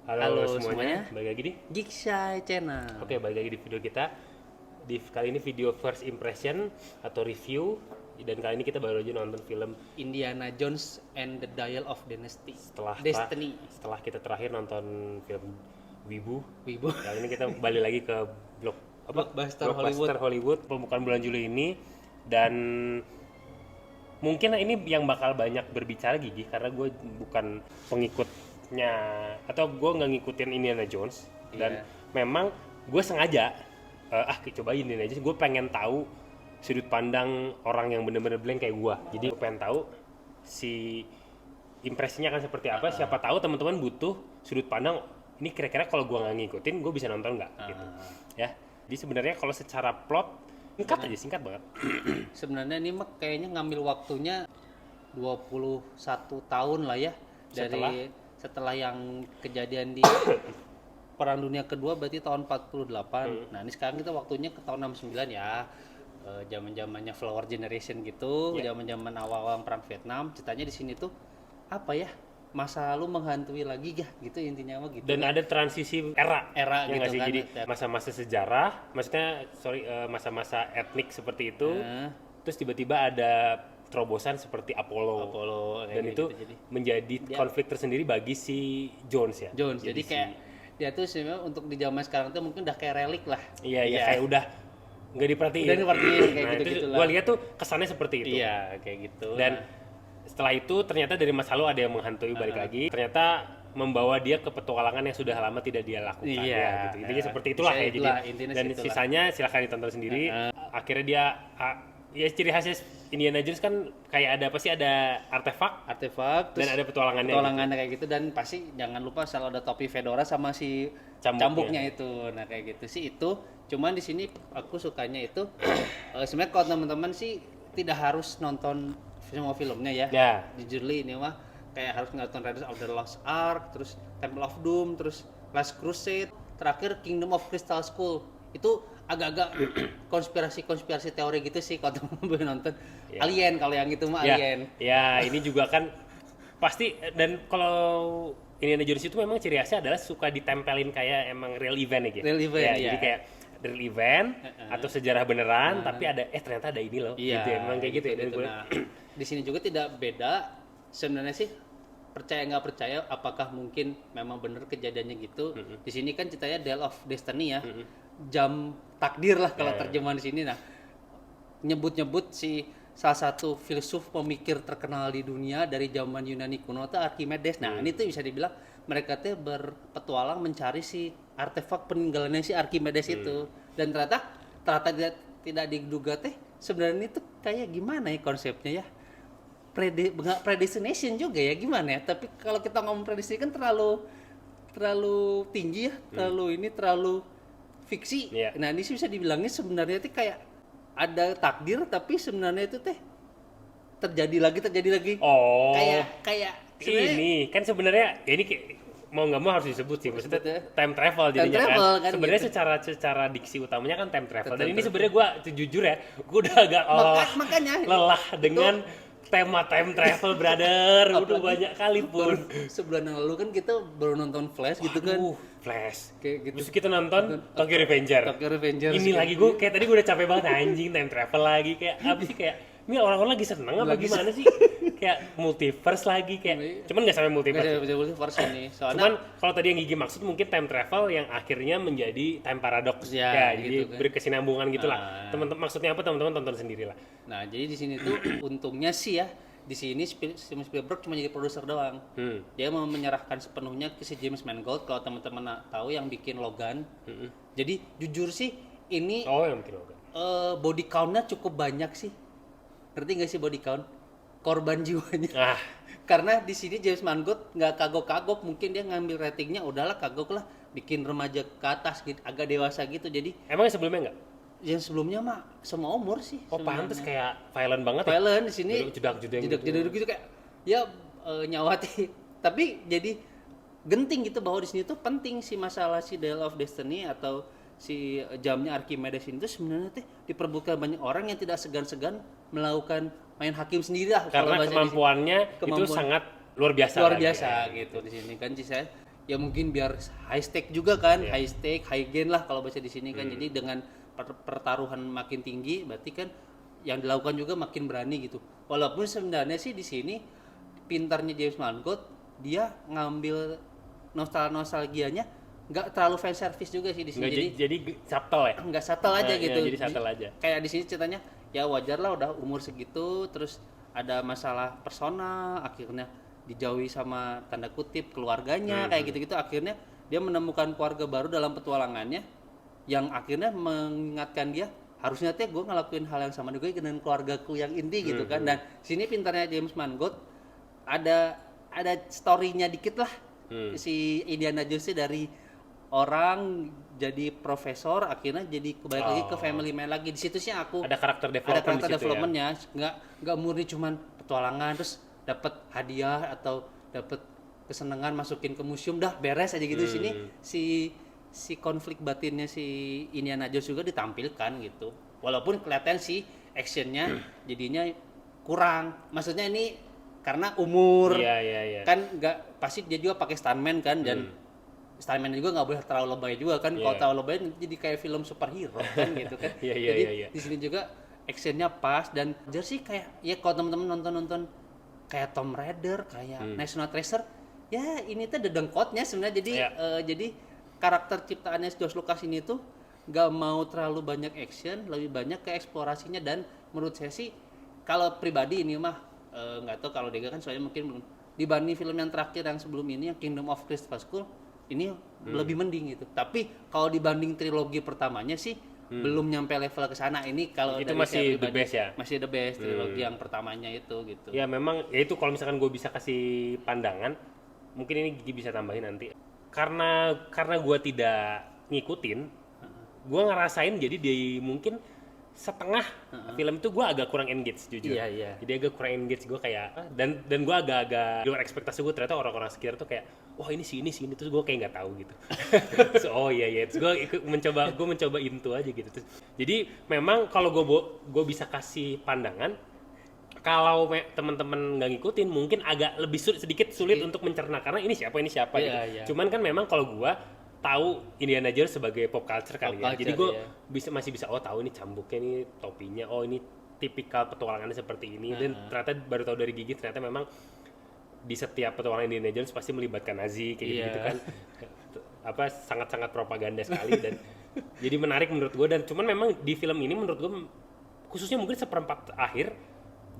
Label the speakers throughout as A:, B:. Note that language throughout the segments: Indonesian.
A: Halo
B: Halo
A: semuanya,
B: semuanya,
A: balik lagi di
B: Gikshy Channel.
A: Oke, balik lagi di video kita. Kali ini video first impression atau review. Dan kali ini kita baru aja nonton film
B: Indiana Jones and the Dial of Dynasty.
A: setelah
B: Destiny.
A: setelah kita terakhir nonton film Wibu.
B: Wibu.
A: Kali ini kita balik lagi ke
B: Blockbuster
A: Hollywood pembukaan bulan Juli ini. Dan mungkin ini yang bakal banyak berbicara Gigi, karena gue bukan pengikutnya atau gue nggak ngikutin Indiana Jones. Dan memang gue sengaja cobain Indiana Jones. Gue pengen tahu sudut pandang orang yang bener-bener blank kayak gue. Jadi gue pengen tahu si impresinya akan seperti apa. Siapa tahu teman-teman butuh sudut pandang ini, kira-kira kalau gue nggak ngikutin gue bisa nonton nggak gitu ya. Jadi sebenarnya kalau secara plot singkat banget.
B: Sebenarnya ini mah kayaknya ngambil waktunya 21 tahun lah ya dari setelah yang kejadian di Perang Dunia Kedua, berarti tahun 48. Nah, ini sekarang kita waktunya ke tahun 69 ya. Zaman-zamannya Flower Generation gitu, zaman-zaman awal-awal perang Vietnam. Ceritanya di sini tuh apa ya? Masa lalu menghantui lagi ya, gitu intinya mah gitu.
A: Dan ada transisi era
B: Era
A: ya
B: gitu
A: sih?
B: kan.
A: Jadi masa-masa sejarah, maksudnya masa-masa etnik seperti itu. Terus tiba-tiba ada terobosan seperti Apollo dan itu
B: gitu. Jadi
A: menjadi konflik tersendiri bagi si Jones ya.
B: Jones. Jadi kayak dia tuh sebenarnya untuk di zaman sekarang tuh mungkin udah kayak relik lah.
A: Iya, kayak udah nggak diperhatiin.
B: Udah diperhatiin kayak
A: Nah,
B: gitu-gitu lah.
A: Gue lihat tuh kesannya seperti itu.
B: Iya, kayak gitu.
A: Dan setelah itu ternyata dari masa lalu ada yang menghantui balik lagi. Ternyata membawa dia ke petualangan yang sudah lama tidak dia lakukan.
B: Iya,
A: gitu. Intinya seperti itulah ya. Jadi dan
B: situlah.
A: sisanya silahkan ditonton sendiri. Akhirnya dia ya ciri khasnya Indiana Jones kan kayak ada apa sih, ada artefak
B: terus
A: dan ada petualangannya
B: kayak gitu, dan pasti jangan lupa selalu ada topi fedora sama si cambuknya itu. Nah, kayak gitu sih itu. Cuman di sini aku sukanya itu sebenarnya kalau teman-teman sih tidak harus nonton semua filmnya ya. Jujur ini mah kayak harus nonton Raiders of the Lost Ark, terus Temple of Doom, terus Last Crusade, terakhir Kingdom of Crystal Skull. Itu agak-agak konspirasi teori gitu sih kalau teman-teman boleh nonton. Alien, kalau yang itu mah Alien.
A: Ya, ini juga kan pasti. Dan kalau Indiana Jones itu memang ciri khasnya adalah suka ditempelin kayak emang real event ya.
B: Real event,
A: Jadi kayak real event atau sejarah beneran, tapi ada ternyata ada ini loh.
B: Iya,
A: gitu ya. Emang kayak gitu ya.
B: gitu. Nah, di sini juga tidak beda sebenarnya sih. Percaya nggak percaya, apakah mungkin memang benar kejadiannya gitu. Di sini kan ceritanya Dial of Destiny ya. Jam takdir lah kalau terjemahan di sini. Nah, nyebut-nyebut si salah satu filsuf pemikir terkenal di dunia dari zaman Yunani kuno itu Archimedes. Nah, ini tuh bisa dibilang mereka tuh berpetualang mencari si artefak peninggalannya si Archimedes itu. Dan ternyata tidak diduga teh sebenarnya itu kayak gimana ya konsepnya ya. Predestination juga ya, gimana ya, tapi kalau kita ngomong predestinasi kan terlalu tinggi ya, terlalu fiksi. Nah, ini sih bisa dibilangnya sebenarnya itu kayak ada takdir, tapi sebenarnya itu teh terjadi lagi. Kayak
A: ini kan sebenarnya ya, ini mau nggak mau harus disebut sih, maksudnya time travel jadinya kan. Sebenarnya gitu. secara diksi utamanya kan time travel. Dan ini sebenarnya gue jujur ya, gue udah agak lelah dengan tema time travel, brother. Udah banyak kali pun.
B: Sebulan yang lalu kan kita baru nonton Flash gitu kan.
A: Flash.
B: Kayak gitu.
A: Terus kita nonton Tokyo Revenger. Ini lagi gue kayak tadi gue udah capek banget anjing, time travel lagi kayak apa sih, kayak ini orang-orang lagi seneng apa gimana sih? Kayak multiverse lagi kayak. Cuman enggak sampai multiverse
B: ini.
A: Cuman kalau tadi yang Gigi maksud mungkin time travel yang akhirnya menjadi time paradox ya gitu, jadi kan. Berkesinambungan gitulah. Teman-teman maksudnya apa, teman-teman tonton sendiri lah.
B: Nah, jadi di sini tuh untungnya sih ya, di sini Steven Spielberg cuma jadi produser doang. Dia mau menyerahkan sepenuhnya ke si James Mangold, kalau teman-teman tahu, yang bikin Logan. Jadi jujur sih ini
A: yang bikin Logan.
B: Body count-nya cukup banyak sih. Ngerti nggak sih body count? Korban jiwanya. Karena di sini James Mangold nggak kagok-kagok, mungkin dia ngambil ratingnya udahlah kagok lah, bikin remaja ke atas gitu, agak dewasa gitu. Jadi
A: emang sebelumnya nggak?
B: Yang sebelumnya mah semua umur sih.
A: Pantes kayak violent banget.
B: Violent di sini.
A: Jedak-jeduk
B: gitu kayak ya nyawati. Tapi jadi genting gitu bahwa di sini tuh penting si masalah si Dial of Destiny atau si jamnya Archimedes itu sebenarnya teh diperebutkan banyak orang yang tidak segan-segan melakukan main hakim sendiri lah.
A: Karena kemampuannya itu sangat luar biasa
B: gitu di sini kan sih saya. ya mungkin biar high stake juga kan,
A: Iya.
B: high stake, high gain lah kalau bahasa di sini kan. Jadi dengan pertaruhan makin tinggi, berarti kan yang dilakukan juga makin berani gitu. Walaupun sebenarnya sih di sini pintarnya James Mangold, dia ngambil nostalgianya nggak terlalu fan service juga sih di sini.
A: Nggak,
B: Jadi
A: jadi subtle ya.
B: nggak subtle aja
A: Nah,
B: gitu.
A: iya, jadi subtle aja.
B: Kayak di sini ceritanya ya wajar lah udah umur segitu, terus ada masalah personal, akhirnya dijauhi sama tanda kutip keluarganya kayak gitu-gitu. Akhirnya dia menemukan keluarga baru dalam petualangannya, yang akhirnya mengingatkan dia harusnya teh gue ngelakuin hal yang sama juga dengan keluargaku yang inti gitu kan. Dan sini pintarnya James Mangold ada story-nya dikit lah. Si Indiana Jones dari orang jadi profesor, akhirnya jadi kembali lagi ke family man lagi. Di situ sih aku
A: Ada karakter
B: ada
A: development
B: karakter
A: di situ
B: developmentnya, nggak murni cuman petualangan terus dapat hadiah atau dapat kesenangan masukin ke museum dah beres aja gitu. Di sini si konflik batinnya si Indiana Jones juga ditampilkan gitu. Walaupun kelihatan si actionnya jadinya kurang. Maksudnya ini karena umur
A: Iya.
B: kan nggak, pasti dia juga pakai stuntman kan, dan stuntman juga nggak boleh terlalu lebay juga kan. Kalau
A: Iya.
B: terlalu lebay jadi kayak film superhero kan gitu kan.
A: Iya,
B: Jadi
A: iya.
B: di sini juga actionnya pas, dan jersey kayak ya kalau teman-teman nonton kayak Tomb Raider, kayak National Treasure, ya ini tuh dedengkotnya sebenarnya. Jadi
A: Iya.
B: jadi karakter ciptaannya George Lucas ini tuh nggak mau terlalu banyak action, lebih banyak ke eksplorasinya. Dan menurut saya sih kalau pribadi ini mah nggak tahu kalau Dega kan soalnya mungkin belum dibanding film yang terakhir yang sebelum ini yang Kingdom of Crystal Skull, ini lebih mending gitu. Tapi kalau dibanding trilogi pertamanya sih belum nyampe level ke sana. Ini kalau
A: Itu
B: dari
A: masih
B: saya
A: the
B: pribadi,
A: best ya?
B: masih the best trilogi yang pertamanya itu gitu.
A: Ya memang ya itu kalau misalkan gue bisa kasih pandangan, mungkin ini Gigi bisa tambahin nanti. Karena gue tidak ngikutin, gue ngerasain jadi di mungkin setengah film itu gue agak kurang engage jujur.
B: Iya.
A: Jadi agak kurang engage gue kayak dan gue agak-agak di luar ekspektasi gue, ternyata orang-orang sekitar tuh kayak wah ini sini terus gue kayak nggak tahu gitu. So, terus gue mencoba into aja gitu. Terus, jadi memang kalau gue bisa kasih pandangan, kalau teman-teman nggak ngikutin mungkin agak lebih sedikit sulit untuk mencerna karena ini siapa
B: Iya,
A: gitu.
B: iya.
A: Cuman kan memang kalau gue tahu Indiana Jones sebagai pop culture kali
B: Pop
A: ya. Jadi
B: culture,
A: gue
B: iya.
A: masih bisa tahu ini cambuknya, ini topinya, ini tipikal petualangannya seperti ini. Dan ternyata baru tahu dari Gigi ternyata memang di setiap petualangan Indiana Jones pasti melibatkan Nazi kayak gitu kan. Apa sangat-sangat propaganda sekali dan jadi menarik menurut gue. Dan cuman memang di film ini menurut gue khususnya mungkin seperempat akhir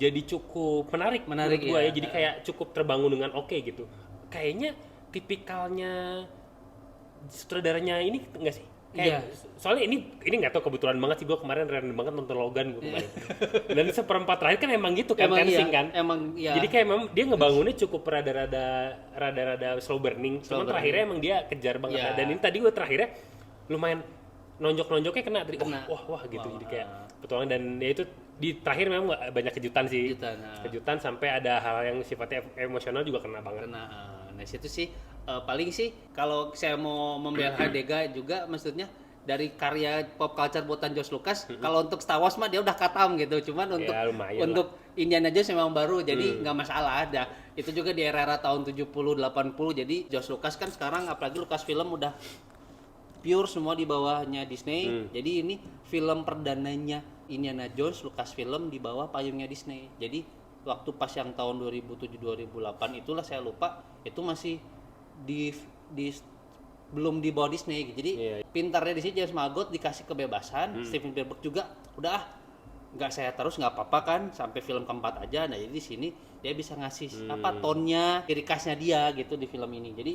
A: jadi cukup menarik menurut gue ya. Jadi kayak cukup terbangun dengan oke gitu. Kayaknya tipikalnya sutradaranya ini enggak sih? Kayak, soalnya ini nggak tahu, kebetulan banget sih gue kemarin random banget nonton Logan gue kemarin. Dan seperempat terakhir kan emang gitu kan, tensing kan.
B: Emang iya.
A: Jadi kayak memang dia ngebangunnya cukup rada-rada slow burning. Cuman terakhirnya emang dia kejar banget.
B: Iya.
A: Dan ini tadi gue terakhirnya lumayan nonjok-nonjoknya kena. Wah gitu. Jadi kayak petualangan, dan ya itu di terakhir memang banyak kejutan sih. Kejutan sampai ada hal yang sifatnya emosional juga kena banget.
B: Nah, situ sih paling sih kalau saya mau membela Dega juga, maksudnya dari karya pop culture buatan George Lucas. Kalau untuk Star Wars mah dia udah katam gitu. Cuman untuk Indiana Jones memang baru, jadi nggak masalah ada. Itu juga di era tahun 70-80. Jadi George Lucas kan sekarang, apalagi Lucasfilm udah pure semua di bawahnya Disney. Jadi ini film perdananya Indiana Jones, Lucasfilm di bawah payungnya Disney. Jadi waktu pas yang tahun 2007-2008 itulah saya lupa, itu masih belum di bawah Disney. Jadi pintarnya di sini James Mangold dikasih kebebasan, Steven Spielberg juga udah nggak saya terus nggak apa-apa kan sampai film keempat aja. Nah jadi di sini dia bisa ngasih tonnya, ciri khasnya dia gitu di film ini. Jadi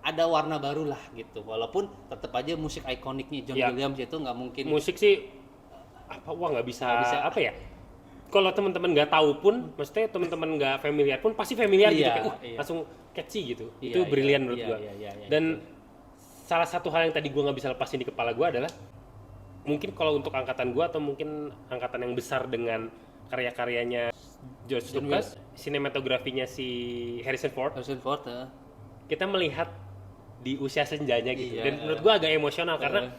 B: ada warna baru lah gitu. Walaupun tetap aja musik ikoniknya John Williams itu nggak mungkin.
A: Musik sih nggak bisa apa ya? Kalau teman-teman nggak tahu pun, maksudnya teman-teman nggak familiar pun pasti familiar gitu, kayak langsung catchy gitu. Itu brilian menurut gua. Dan salah satu hal yang tadi gua nggak bisa lepasin di kepala gua adalah mungkin kalau untuk angkatan gua atau mungkin angkatan yang besar dengan karya-karyanya George Lucas, sinematografinya si Harrison Ford, kita melihat di usia senjanya gitu. Dan menurut gua agak emosional karena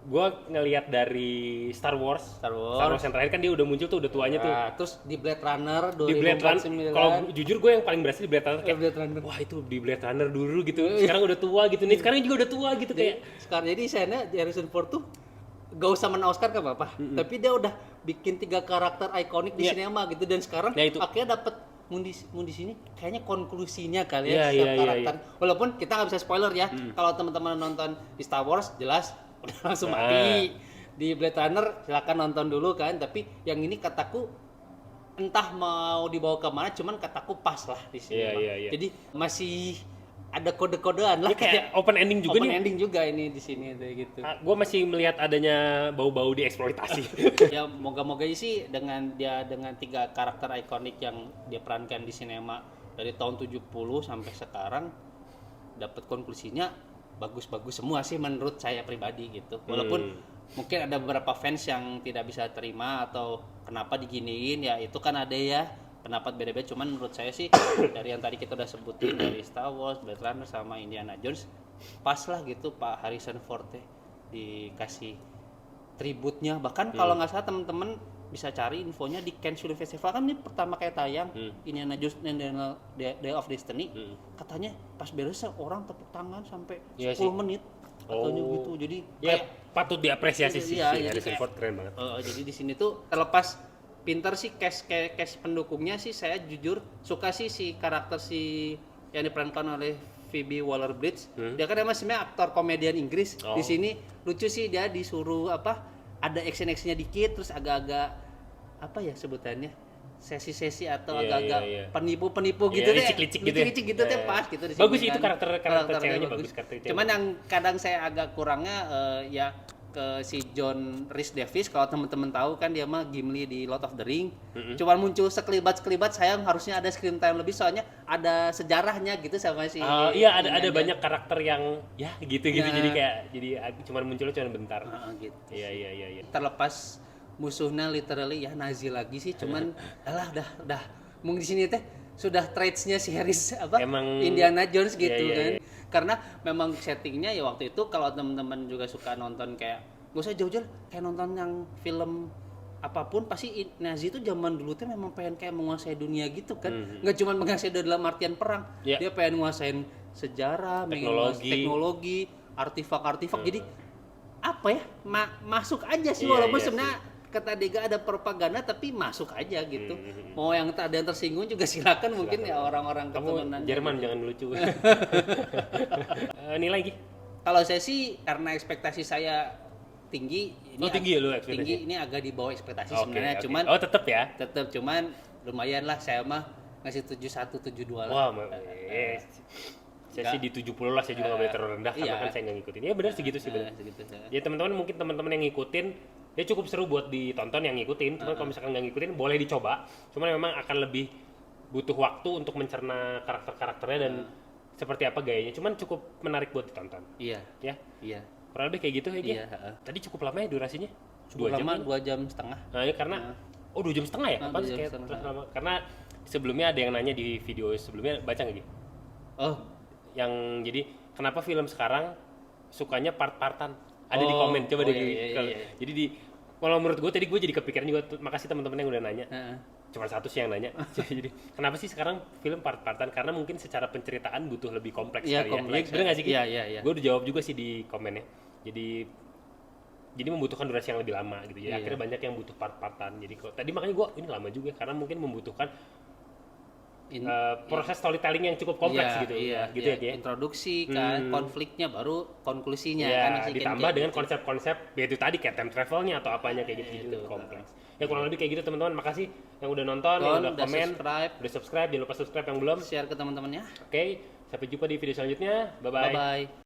A: gue ngelihat dari Star Wars
B: Star Wars
A: yang terakhir kan dia udah muncul tuh, udah tuanya tuh.
B: Nah, terus di Blade Runner
A: Di Blade Runner,
B: 2049.
A: kalau jujur gue yang paling berhasil di Blade Runner kayak,
B: Blade Runner.
A: wah itu di Blade Runner dulu gitu, sekarang udah tua gitu nih, sekarang juga udah tua gitu kayak.
B: Sekarang jadi sana Harrison Ford tuh gak usah menang Oscar gak apa-apa, tapi dia udah bikin 3 karakter ikonik di sinema gitu, dan sekarang akhirnya dapet di sini kayaknya konklusinya kali ya setiap karakter. Walaupun kita nggak bisa spoiler ya, kalau teman-teman nonton di Star Wars jelas udah langsung mati. Di Blade Runner silakan nonton dulu kan, tapi yang ini kataku entah mau dibawa kemana, cuman kataku pas lah di sini. Jadi masih ada kode-kodean lah,
A: kayak open ending juga
B: open ending juga ini di sini kayak gitu.
A: Gue masih melihat adanya bau-bau dieksploitasi.
B: Ya moga-moga sih dengan 3 karakter ikonik yang dia perankan di sinema dari tahun 70 sampai sekarang dapat konklusinya bagus-bagus semua sih menurut saya pribadi gitu. Walaupun mungkin ada beberapa fans yang tidak bisa terima atau kenapa diginiin, ya itu kan ada ya pendapat beda-beda, cuman menurut saya sih dari yang tadi kita udah sebutin dari Star Wars, Blade Runner sama Indiana Jones pas lah gitu Pak Harrison Ford dikasih tributnya. Bahkan kalau nggak salah teman-teman bisa cari infonya di Cannes Film Festival, kan ini pertama kayak tayang Indiana Jones and Day of Destiny, katanya pas beres orang tepuk tangan sampai 10 menit katanya gitu. Jadi
A: ya patut diapresiasi sih, Harrison Ford keren banget.
B: Jadi di sini tuh terlepas pinter sih cast pendukungnya sih, saya jujur suka sih si karakter yang diperankan oleh Phoebe Waller-Bridge. Dia kan emang sebenarnya aktor komedian Inggris. Di sini lucu sih, dia disuruh ada action-actionnya dikit, terus agak-agak apa ya sebutannya, sesi-sesi atau agak-agak penipu-penipu gitu deh, licik-licik gitu deh pas gitu di sini.
A: Bagus sih itu karakter ceweknya bagus.
B: Cuman yang kadang saya agak kurangnya ya ke si John Rhys Davies, kalau teman-teman tahu kan dia mah Gimli di Lord of the Ring. Cuman muncul sekelibat sayang harusnya ada screen time lebih, soalnya ada sejarahnya gitu sama si
A: iya ada banyak karakter yang ya gitu jadi cuman munculnya cuma bentar.
B: Gitu.
A: Iya.
B: Terlepas musuhnya literally ya Nazi lagi sih, cuman udah mungkin di sini teh sudah traits-nya si Harris
A: Emang,
B: Indiana Jones gitu kan.
A: iya.
B: Karena memang settingnya ya waktu itu kalau teman-teman juga suka nonton kayak gak usah jauh-jauh kayak nonton yang film apapun, pasti Nazi itu zaman dulu tuh memang pengen kayak menguasai dunia gitu kan. Nggak cuma menguasai dalam artian perang, dia pengen nguasain sejarah, teknologi, artifak. Jadi apa ya masuk aja sih, walaupun sebenarnya kata Dega ada propaganda, tapi masuk aja gitu. Mau yang ada yang tersinggung juga silakan. Mungkin ya orang-orang keturunan
A: Jerman gitu. Jangan lucu. Nilai lagi.
B: Kalau saya sih karena ekspektasi saya tinggi,
A: tinggi ya lu ekspektasi.
B: Tinggi, ini agak di bawah ekspektasi sebenarnya. Cuman tetap cuman lumayan lah, saya mah ngasih 71 72 lah.
A: Wah, saya sih di 70 lah, saya juga nggak boleh terlalu rendah karena kan saya nggak ngikutin. Ya benar segitu sih benar. Ya teman-teman mungkin yang ngikutin ya cukup seru buat ditonton yang ngikutin. Cuma kalau misalkan nggak ngikutin boleh dicoba. Cuman memang akan lebih butuh waktu untuk mencerna karakter-karakternya dan seperti apa gayanya. Cuman cukup menarik buat ditonton.
B: Iya. Kurang
A: lebih kayak gitu ya. Iya. Tadi cukup lama ya durasinya?
B: 2 jam setengah.
A: Nah ya karena 2 jam setengah ya? Apa kayak karena sebelumnya ada yang nanya di video sebelumnya, baca nggak gitu? Yang jadi kenapa film sekarang sukanya part-partan? Ada di komen, coba jadi kalau menurut gue tadi gue jadi kepikiran juga, makasih teman-teman yang udah nanya. Cuma satu sih yang nanya. Jadi kenapa sih sekarang film part-partan? Karena mungkin secara penceritaan butuh lebih kompleks kali ya. Bener nggak sih?
B: Iya.
A: Gue udah jawab juga sih di komennya. Jadi membutuhkan durasi yang lebih lama gitu. Jadi akhirnya banyak yang butuh part-partan. Jadi tadi makanya gue ini lama juga karena mungkin membutuhkan proses storytelling yang cukup kompleks gitu. Ya.
B: Introduksi kan, konfliknya baru konklusinya kan,
A: ditambah dengan konsep-konsep ya itu tadi kayak time travelnya atau apanya kayak gitu kompleks. Ya kurang lebih kayak gitu teman-teman. Makasih yang udah nonton, yang udah komen, udah subscribe, jangan lupa subscribe yang belum.
B: Share ke teman-temannya.
A: Oke, sampai jumpa di video selanjutnya. Bye bye.